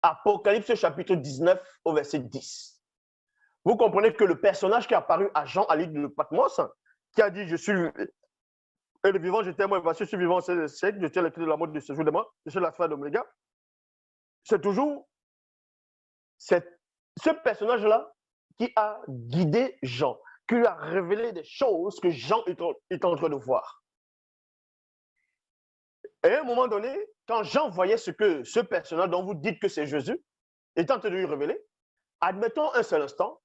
Apocalypse chapitre 19 au verset 10. Vous comprenez que le personnage qui est apparu à Jean à l'île de Patmos, qui a dit « Je suis le vivant, j'étais moi, je suis vivant, c'est le siècle, je tiens le clé de la mort de ce jour de mort, je suis l'alpha et l'oméga », c'est toujours ce personnage-là qui a guidé Jean, qui lui a révélé des choses que Jean est en train de voir. Et à un moment donné, quand Jean voyait ce que ce personnage dont vous dites que c'est Jésus est en train de lui révéler, admettons un seul instant,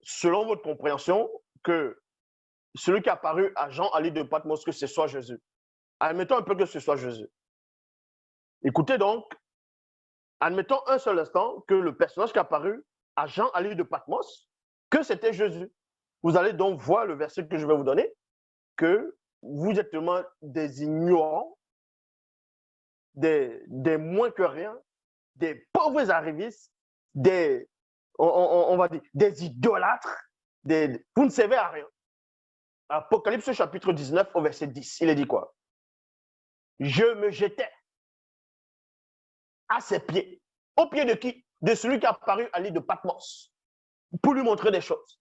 selon votre compréhension, que celui qui est apparu à Jean à l'île de Patmos, que ce soit Jésus. Admettons un peu que ce soit Jésus. Écoutez donc, admettons un seul instant que le personnage qui est apparu à Jean à l'île de Patmos, que c'était Jésus. Vous allez donc voir le verset que je vais vous donner, que vous êtes tellement des ignorants, des moins que rien, des pauvres arrivistes, on va dire, des idolâtres, vous ne servez à rien. Apocalypse chapitre 19 au verset 10, il est dit quoi? Je me jetais à ses pieds. Au pied de qui? De celui qui a apparu à l'île de Patmos, pour lui montrer des choses.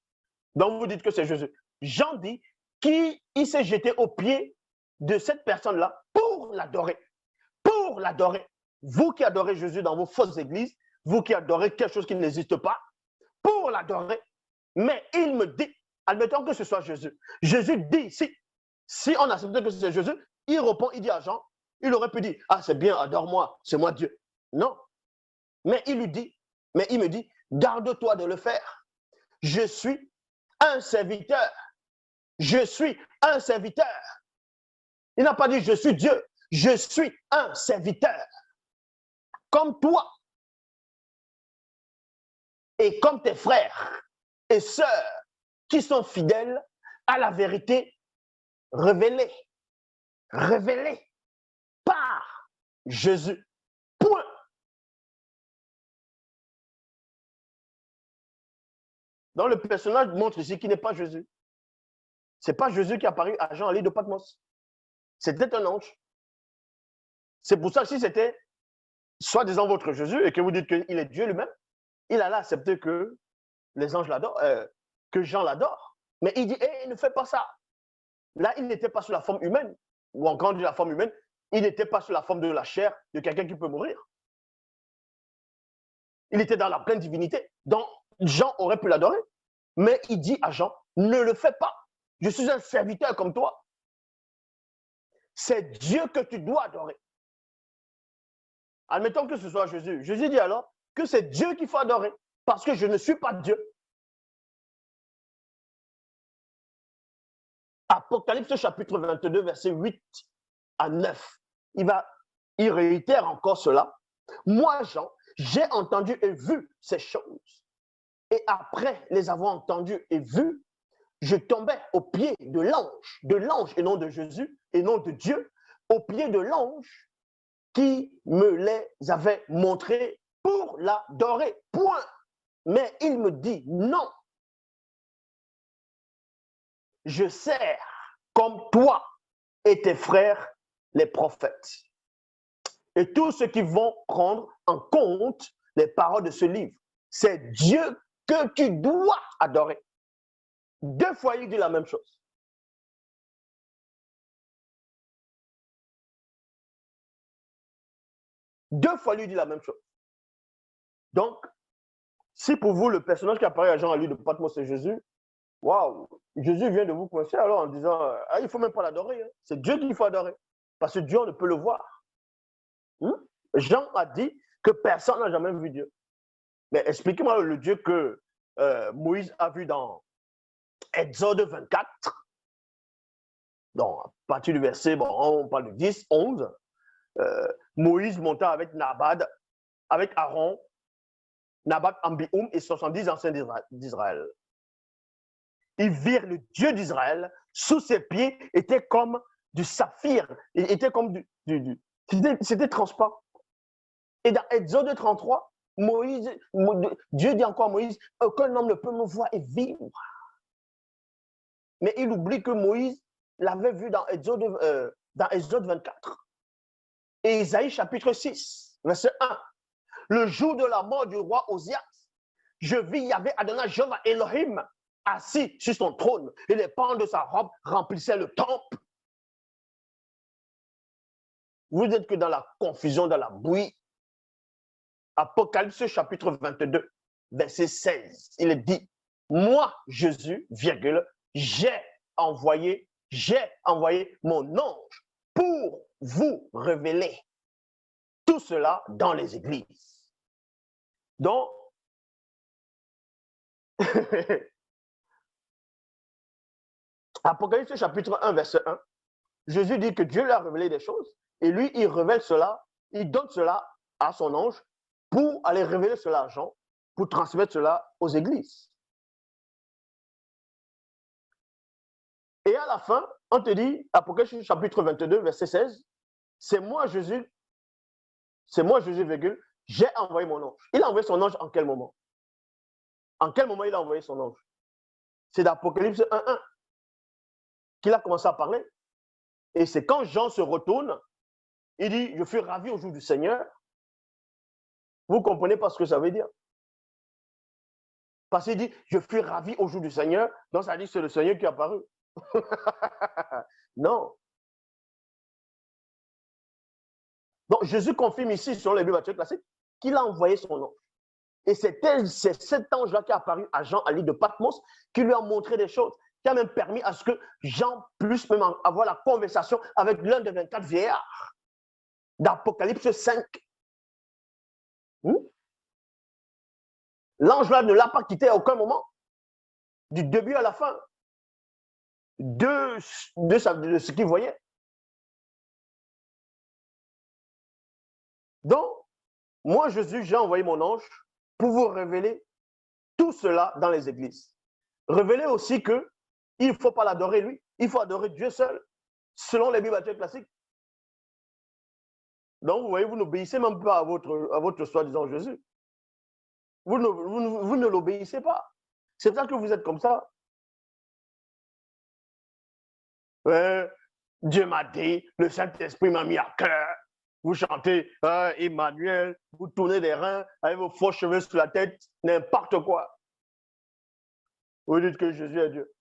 Donc vous dites que c'est Jésus. Jean dit qu'il s'est jeté au pied de cette personne-là pour l'adorer. Pour l'adorer. Vous qui adorez Jésus dans vos fausses églises, vous qui adorez quelque chose qui n'existe pas, pour l'adorer. Mais il me dit, admettons que ce soit Jésus. Jésus dit, si on accepte que c'est Jésus, il répond, il dit à Jean, il aurait pu dire, ah c'est bien, adore-moi, c'est moi Dieu. Non. Mais il lui dit, mais il me dit, garde-toi de le faire. Je suis un serviteur. Je suis un serviteur. Il n'a pas dit je suis Dieu. Je suis un serviteur. Comme toi et comme tes frères et sœurs qui sont fidèles à la vérité révélée. Révélée par Jésus. Point. Donc le personnage montre ici qu'il n'est pas Jésus. Ce n'est pas Jésus qui est apparu à Jean à l'île de Patmos. C'était un ange. C'est pour ça que si c'était soi-disant votre Jésus et que vous dites qu'il est Dieu lui-même, il allait accepter que les anges l'adorent, que Jean l'adore. Mais il dit, il ne fait pas ça. Là, il n'était pas sous la forme humaine, ou encore de la forme humaine, il n'était pas sous la forme de la chair de quelqu'un qui peut mourir. Il était dans la pleine divinité. Donc, Jean aurait pu l'adorer. Mais il dit à Jean, ne le fais pas. Je suis un serviteur comme toi. C'est Dieu que tu dois adorer. Admettons que ce soit Jésus. Jésus dit alors que c'est Dieu qu'il faut adorer, parce que je ne suis pas Dieu. Apocalypse chapitre 22, verset 8 à 9. Il réitère encore cela. Moi, Jean, j'ai entendu et vu ces choses. Et après les avoir entendues et vues, je tombais au pied de l'ange et non de Jésus, et non de Dieu, au pied de l'ange qui me les avait montrées pour l'adorer. Point. Mais il me dit non. Je sers comme toi et tes frères les prophètes. Et tous ceux qui vont prendre en compte les paroles de ce livre, c'est Dieu que tu dois adorer. 2 fois, il dit la même chose. Deux fois, il dit la même chose. Donc, si pour vous, le personnage qui apparaît à Jean à l'île de Patmos, c'est Jésus, waouh, Jésus vient de vous coincer alors en disant, il ne faut même pas l'adorer. Hein. C'est Dieu qu'il faut adorer. Parce que Dieu, on ne peut le voir. Jean a dit que personne n'a jamais vu Dieu. Mais expliquez-moi le Dieu que Moïse a vu dans Exode 24. Donc, à partir du verset, on parle de 10, 11. Moïse monta avec Nabad, avec Aaron, Nabad, Ambioum et 70 anciens d'Israël. Ils virent le Dieu d'Israël, sous ses pieds, était comme du saphir, était comme c'était transparent. Et dans Exode 33, Dieu dit encore à Moïse, aucun homme ne peut me voir et vivre. Mais il oublie que Moïse l'avait vu dans Exode 24. Et Isaïe chapitre 6, verset 1. le jour de la mort du roi Osias, je vis Yahvé Adonai Jéhovah Elohim assis sur son trône et les pans de sa robe remplissaient le temple. Vous êtes que dans la confusion, dans la bouillie. Apocalypse chapitre 22, verset 16, il est dit, moi, Jésus, virgule, j'ai envoyé mon ange pour vous révéler tout cela dans les églises. Donc, Apocalypse chapitre 1, verset 1, Jésus dit que Dieu lui a révélé des choses et lui, il révèle cela, il donne cela à son ange pour aller révéler cela à Jean, pour transmettre cela aux églises. Et à la fin, on te dit, Apocalypse chapitre 22, verset 16, c'est moi Jésus, virgule, j'ai envoyé mon ange. Il a envoyé son ange en quel moment? En quel moment il a envoyé son ange? C'est d'Apocalypse 1.1 qu'il a commencé à parler. Et c'est quand Jean se retourne, il dit, je fus ravi au jour du Seigneur. Vous comprenez pas ce que ça veut dire? Parce qu'il dit, je fus ravi au jour du Seigneur, donc ça dit que c'est le Seigneur qui est apparu. Non. Donc Jésus confirme ici, selon les Bibles classiques, qu'il a envoyé son ange. Et c'est cet ange-là qui est apparu à Jean à l'île de Patmos, qui lui a montré des choses, qui a même permis à ce que Jean puisse même avoir la conversation avec l'un des 24 vieillards d'Apocalypse 5. L'ange-là ne l'a pas quitté à aucun moment, du début à la fin, de ce qu'il voyait. Donc, moi, Jésus, j'ai envoyé mon ange pour vous révéler tout cela dans les églises. Révéler aussi qu'il ne faut pas l'adorer lui, il faut adorer Dieu seul, selon les Bibles classiques. Donc, vous voyez, vous n'obéissez même pas à votre soi-disant Jésus. Vous ne l'obéissez pas. C'est pour ça que vous êtes comme ça. Dieu m'a dit, le Saint-Esprit m'a mis à cœur. Vous chantez Emmanuel, vous tournez des reins avec vos faux cheveux sur la tête, n'importe quoi. Vous dites que Jésus est Dieu.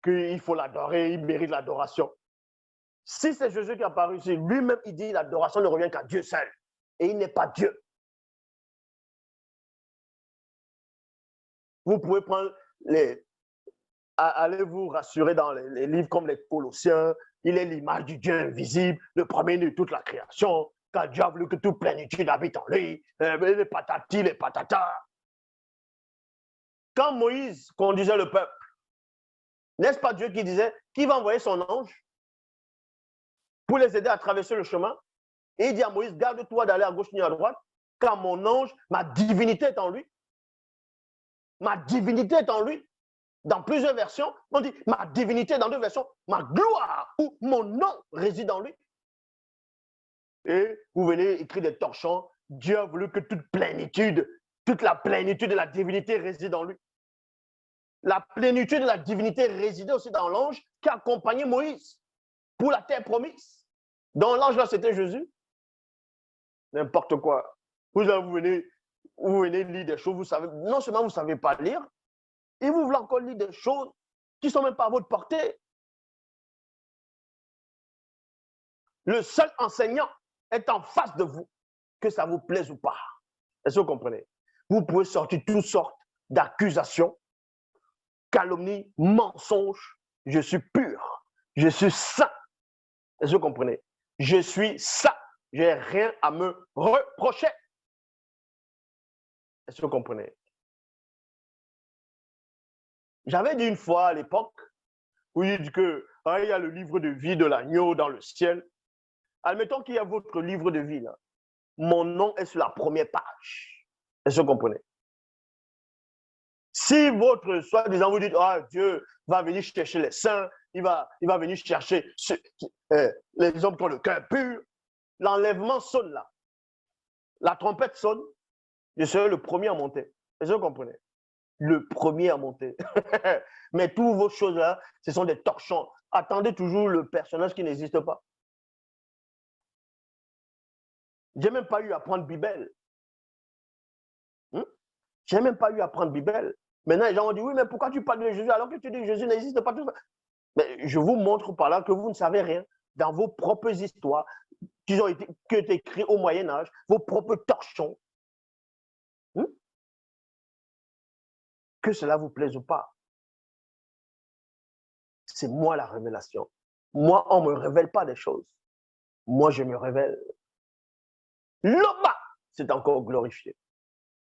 Qu'il faut l'adorer, il mérite l'adoration. Si c'est Jésus qui est apparu ici, lui-même, il dit l'adoration ne revient qu'à Dieu seul. Et il n'est pas Dieu. Vous pouvez prendre allez vous rassurer dans les livres comme les Colossiens. Il est l'image du Dieu invisible, le premier de toute la création. Car Dieu a voulu que toute plénitude habite en lui. Les patati, les patata. Quand Moïse conduisait le peuple, n'est-ce pas Dieu qui disait qu'il va envoyer son ange pour les aider à traverser le chemin? Et il dit à Moïse, garde-toi d'aller à gauche ni à droite, car mon ange, ma divinité est en lui. Ma divinité est en lui. Dans plusieurs versions, on dit ma divinité, dans deux versions, ma gloire ou mon nom réside en lui. Et vous venez écrire des torchons, Dieu a voulu que toute la plénitude de la divinité réside en lui. La plénitude de la divinité résidait aussi dans l'ange qui accompagnait Moïse pour la terre promise. Dans l'ange là, c'était Jésus. N'importe quoi. Vous venez lire des choses, vous savez, non seulement vous ne savez pas lire, et vous voulez encore lire des choses qui ne sont même pas à votre portée. Le seul enseignant est en face de vous, que ça vous plaise ou pas. Est-ce que vous comprenez? Vous pouvez sortir toutes sortes d'accusations, calomnies, mensonges. Je suis pur, je suis saint. Est-ce que vous comprenez? Je suis saint, je n'ai rien à me reprocher. Est-ce que vous comprenez? J'avais dit une fois à l'époque, où il dit que il y a le livre de vie de l'agneau dans le ciel. Admettons qu'il y a votre livre de vie là. Mon nom est sur la première page. Est-ce que vous comprenez? Si votre soi-disant vous dites, Dieu va venir chercher les saints, il va venir chercher les hommes qui ont le cœur pur, l'enlèvement sonne là. La trompette sonne, je serai le premier à monter. Est-ce que vous comprenez? Le premier à monter. Mais toutes vos choses là, ce sont des torchons. Attendez toujours le personnage qui n'existe pas. J'ai même pas eu à prendre Bible. J'ai même pas eu à prendre Bible. Maintenant, les gens ont dit, oui, mais pourquoi tu parles de Jésus alors que tu dis que Jésus n'existe pas? Mais je vous montre par là que vous ne savez rien dans vos propres histoires qui ont été écrites au Moyen-Âge, vos propres torchons. Que cela vous plaise ou pas. C'est moi la révélation. Moi, on ne me révèle pas des choses. Moi, je me révèle. L'Oba, c'est encore glorifié.